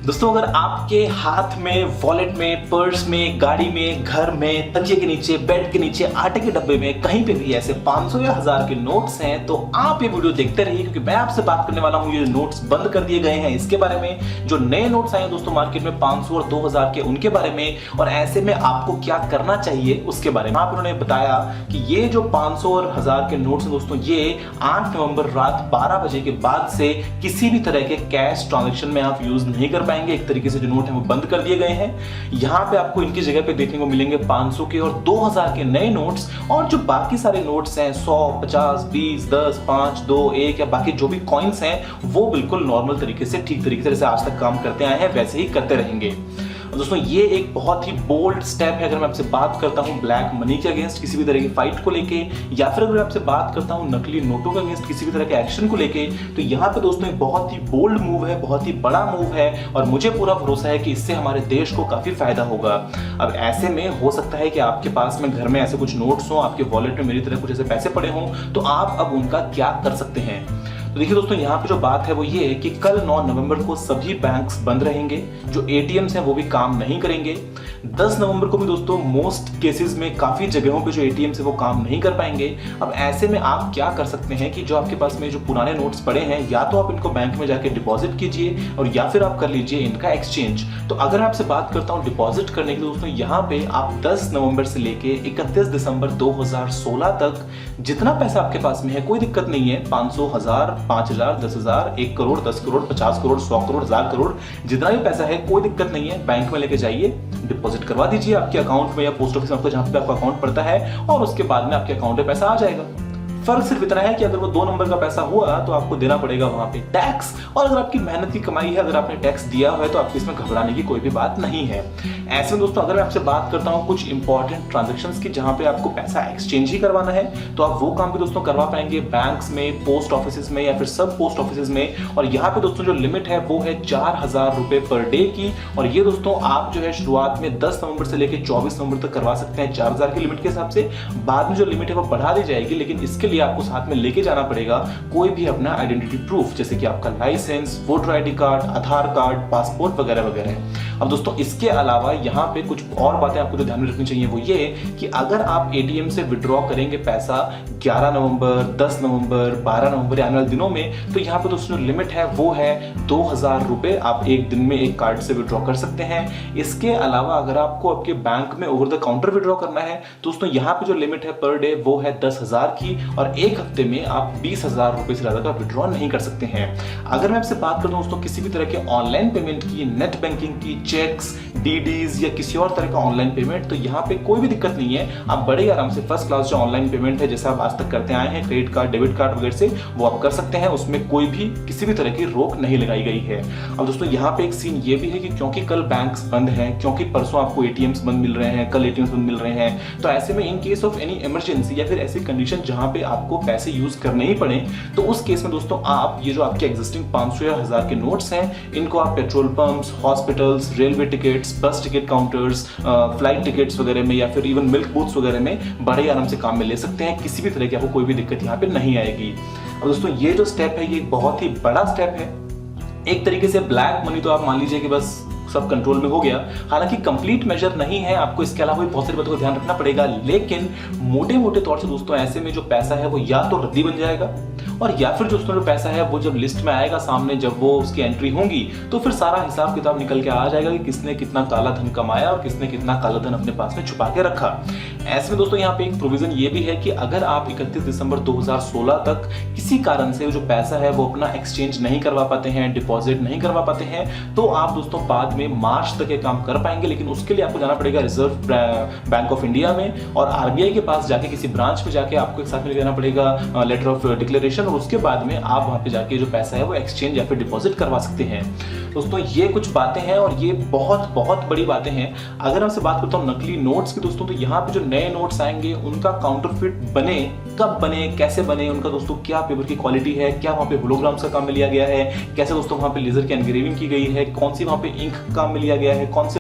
दोस्तों अगर आपके हाथ में, वॉलेट में, पर्स में, गाड़ी में, घर में, तकिए के नीचे, बेड के नीचे, आटे के डब्बे में कहीं पे भी ऐसे 500 या 1000 के नोट्स हैं तो आप ये वीडियो देखते रहिए, क्योंकि मैं आपसे बात करने वाला हूँ ये नोट्स बंद कर दिए गए हैं इसके बारे में। जो नए नोट्स आए हैं दोस्तों मार्केट में 500 और 2000 के, उनके बारे में, और ऐसे में आपको क्या करना चाहिए उसके बारे में। आप उन्होंने बताया कि ये जो 500 और 1000 के नोट्स हैं दोस्तों, ये 8 नवंबर रात 12 बजे के बाद से किसी भी तरह के कैश ट्रांजेक्शन में आप यूज नहीं कर पाएंगे। एक तरीके से जो नोट है वो बंद कर दिए गए हैं। यहाँ पे आपको इनकी जगह पे देखने को मिलेंगे 500 के और 2000 के नए नोट्स, और जो बाकी सारे नोट्स हैं 100, 50, 20, 10, 5, 2, 1 या बाकी जो भी कॉइन्स हैं वो बिल्कुल नॉर्मल तरीके से, ठीक तरीके से जैसे आज तक काम करते आए हैं वैसे ही करते रहेंगे। दोस्तों ये एक बहुत ही बोल्ड स्टेप है। अगर मैं आपसे बात करता हूं ब्लैक मनी के अगेंस्ट किसी भी तरह की फाइट को लेके, या फिर अगर मैं आपसे बात करता हूं नकली नोटों के अगेंस्ट किसी भी तरह के एक्शन को लेके, तो यहाँ पे दोस्तों एक बहुत ही बोल्ड मूव है, बहुत ही बड़ा मूव है, और मुझे पूरा भरोसा है कि इससे हमारे देश को काफी फायदा होगा। अब ऐसे में हो सकता है कि आपके पास में घर में ऐसे कुछ नोट्स हो, आपके वॉलेट में मेरी तरह कुछ ऐसे पैसे पड़े हों, तो आप अब उनका क्या कर सकते हैं। तो देखिए दोस्तों यहाँ पे जो बात है वो ये है कि कल 9 नवंबर को सभी बैंक्स बंद रहेंगे, जो एटीएम्स हैं वो भी काम नहीं करेंगे। 10 नवंबर को भी दोस्तों मोस्ट केसेस में काफी जगहों पे जो एटीएम्स है वो काम नहीं कर पाएंगे। अब ऐसे में आप क्या कर सकते हैं कि जो आपके पास में जो पुराने नोट्स पड़े हैं, या तो आप इनको बैंक में जाके डिपॉजिट कीजिए, और या फिर आप कर लीजिए इनका एक्सचेंज। तो अगर मैं आपसे बात करता हूँ डिपॉजिट करने के लिए दोस्तों, यहाँ पे आप 10 नवंबर से लेके 31 दिसंबर 2016 तक जितना पैसा आपके पास में है कोई दिक्कत नहीं है, 500, 1000, 5000, 10,000, 1 करोड़, 10 करोड़, 50 करोड़, 100 करोड़, 1000 करोड़, जितना भी पैसा है कोई दिक्कत नहीं है, बैंक में लेके जाइए, डिपॉजिट करवा दीजिए आपके अकाउंट में या पोस्ट ऑफिस में, जहां पे आपका अकाउंट पड़ता है, और उसके बाद में आपके अकाउंट में पैसा आ जाएगा। फर्क सिर्फ इतना है कि अगर वो 2 नंबर का पैसा हुआ तो आपको देना पड़ेगा वहां पे टैक्स, और अगर आपकी मेहनत की कमाई है, अगर आपने टैक्स दिया हुआ है तो आपको इसमें घबराने की कोई भी बात नहीं है। ऐसे में दोस्तों अगर मैं आपसे बात करता हूं कुछ इंपॉर्टेंट ट्रांजैक्शंस की जहां पे आपको पैसा एक्सचेंज ही करवाना है, तो आप वो काम भी दोस्तों करवा पाएंगे बैंक्स में, पोस्ट ऑफिस में या फिर सब पोस्ट ऑफिस में। और यहाँ पे दोस्तों जो लिमिट है वो है 4000 रुपए पर डे की, और ये दोस्तों आप जो है शुरुआत में 10 नवंबर से लेकर 24 नवंबर तक करवा सकते हैं 4000 की लिमिट के हिसाब से। बाद में जो लिमिट है वो बढ़ा दी जाएगी, लेकिन इसके लिए आपको साथ में लेके जाना पड़ेगा कोई भी अपना आइडेंटिटी प्रूफ, जैसे कि आपका लाइसेंस, वोटर आईडी कार्ड, आधार कार्ड, पासपोर्ट वगैरह वगैरह। अब दोस्तों इसके अलावा यहाँ पे कुछ और बातें आपको जो ध्यान में रखनी चाहिए वो ये कि अगर आप एटीएम से विड्रॉ करेंगे पैसा 11 नवंबर, 10 नवंबर, 12 नवंबर आने वाले दिनों में, तो यहाँ पे दोस्तों जो लिमिट है वो है 2000 रुपए आप एक दिन में एक कार्ड से विड्रॉ कर सकते हैं। इसके अलावा अगर आपको आपके बैंक में ओवर द काउंटर विड्रॉ करना है दोस्तों, यहाँ पे जो लिमिट है पर डे वो है 10,000 की, और एक हफ्ते में आप 20,000 रुपए से ज्यादा का विड्रॉ नहीं कर सकते हैं। अगर मैं आपसे बात करूं दोस्तों किसी भी तरह के ऑनलाइन पेमेंट की, नेट बैंकिंग की, चेक्स, डीडीज या किसी और तरह का ऑनलाइन पेमेंट, तो यहाँ पे कोई भी दिक्कत नहीं है। आप बड़े आराम से फर्स्ट क्लास जो ऑनलाइन पेमेंट है जैसे आप आज तक करते आए हैं क्रेडिट कार्ड, डेबिट कार्ड वगैरह से, वो आप कर सकते हैं, उसमें कोई भी किसी भी तरह की रोक नहीं लगाई गई है। अब दोस्तों यहाँ पे एक सीन ये भी है कि क्योंकि कल बैंक्स बंद हैं, क्योंकि परसों आपको एटीएम्स बंद मिल रहे हैं, कल एटीएम्स बंद मिल रहे हैं, तो ऐसे में in case of any emergency या फिर ऐसी कंडीशन जहां पे आपको पैसे यूज करने ही पड़े, तो उस केस में दोस्तों आप ये जो आपके एग्जिस्टिंग 500 या 1000 के नोट्स हैं, इनको आप petrol pumps, hospitals, railway tickets, बस टिकट काउंटर्स, फ्लाइट टिकट्स वगैरह में, या फिर इवन मिल्क बूथ्स वगैरह में बड़े आराम से काम में ले सकते हैं। किसी भी तरह की आपको कोई भी दिक्कत यहाँ पे नहीं आएगी। और दोस्तों ये जो स्टेप है ये बहुत ही बड़ा स्टेप है। एक तरीके से ब्लैक मनी तो आप मान लीजिए कि बस सब कंट्रोल में हो गया। हालांकि कंप्लीट मेजर नहीं है, आपको इसके अलावा भी बहुत सारी बातों का ध्यान रखना पड़ेगा, लेकिन मोटे मोटे तौर से दोस्तों ऐसे में जो पैसा है वो या तो रद्दी बन जाएगा, और या फिर दोस्तों जो पैसा है वो जब लिस्ट में आएगा सामने, जब वो उसकी एंट्री होंगी, तो फिर सारा हिसाब किताब निकल के आ जाएगा कि किसने कितना काला धन कमाया और किसने कितना काला धन अपने पास में छुपा के रखा। ऐसे में दोस्तों यहाँ पे एक प्रोविजन ये भी है कि अगर आप 31 दिसंबर 2016 तक किसी कारण से जो पैसा है वो अपना एक्सचेंज नहीं करवा पाते हैं, डिपॉजिट नहीं करवा पाते हैं, तो आप दोस्तों बाद में मार्च तक ये काम कर पाएंगे। लेकिन उसके लिए आपको जाना पड़ेगा रिजर्व बैंक ऑफ इंडिया में, और आरबीआई के पास जाके किसी ब्रांच में जाके आपको एक साथ में लेना पड़ेगा लेटर ऑफ डिक्लेरेशन, और उसके बाद में आप वहां पे जाके जो पैसा है वो एक्सचेंज या फिर डिपॉजिट करवा सकते हैं। दोस्तों ये कुछ बातें हैं, और ये बहुत बहुत बड़ी बातें हैं। अगर आपसे बात करता हूँ नकली नोट्स की दोस्तों, तो यहाँ पे जो नए नोट्स आएंगे उनका काउंटरफिट बने, कब बने, कैसे बने, उनका दोस्तों क्या पेपर की क्वालिटी है, क्या वहाँ पे होलोग्राम्स का काम में लिया गया है, कैसे दोस्तों वहाँ पे लेजर की एनग्रेविंग की गई है, कौन सी वहाँ पे इंक काम में लिया गया है, कौन से